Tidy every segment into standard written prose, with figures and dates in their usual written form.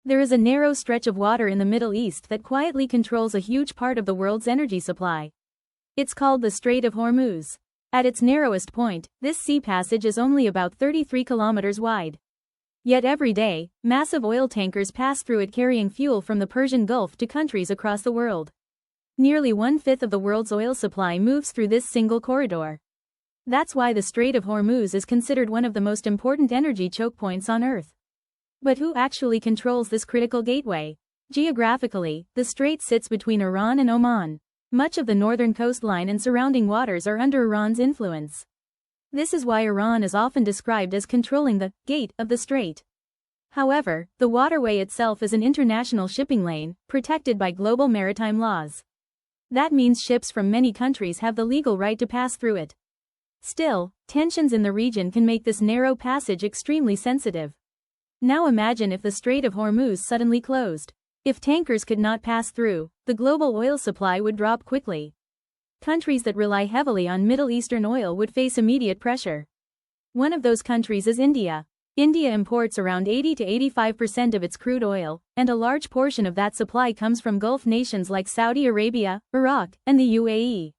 There is a narrow stretch of water in the Middle East that quietly controls a huge part of the world's energy supply. It's called the Strait of Hormuz. At its narrowest point, this sea passage is only about 33 kilometers wide. Yet every day, massive oil tankers pass through it carrying fuel from the Persian Gulf to countries across the world. Nearly one-fifth of the world's oil supply moves through this single corridor. That's why the Strait of Hormuz is considered one of the most important energy choke points on Earth. But who actually controls this critical gateway? Geographically, the strait sits between Iran and Oman. Much of the northern coastline and surrounding waters are under Iran's influence. This is why Iran is often described as controlling the gate of the strait. However, the waterway itself is an international shipping lane, protected by global maritime laws. That means ships from many countries have the legal right to pass through it. Still, tensions in the region can make this narrow passage extremely sensitive. Now imagine if the Strait of Hormuz suddenly closed. If tankers could not pass through, the global oil supply would drop quickly. Countries that rely heavily on Middle Eastern oil would face immediate pressure. One of those countries is India. India imports around 80 to 85% of its crude oil, and a large portion of that supply comes from Gulf nations like Saudi Arabia, Iraq, and the UAE.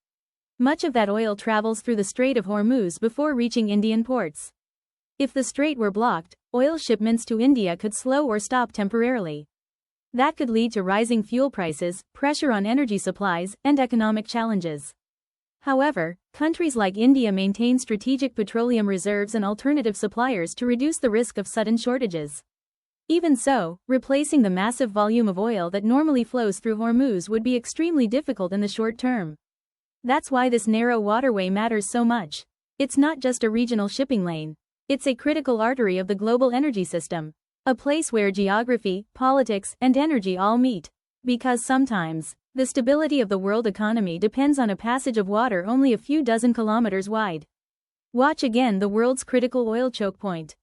Much of that oil travels through the Strait of Hormuz before reaching Indian ports. If the strait were blocked, oil shipments to India could slow or stop temporarily. That could lead to rising fuel prices, pressure on energy supplies, and economic challenges. However, countries like India maintain strategic petroleum reserves and alternative suppliers to reduce the risk of sudden shortages. Even so, replacing the massive volume of oil that normally flows through Hormuz would be extremely difficult in the short term. That's why this narrow waterway matters so much. It's not just a regional shipping lane. It's a critical artery of the global energy system. A place where geography, politics, and energy all meet. Because sometimes, the stability of the world economy depends on a passage of water only a few dozen kilometers wide. Watch again the world's critical oil choke point.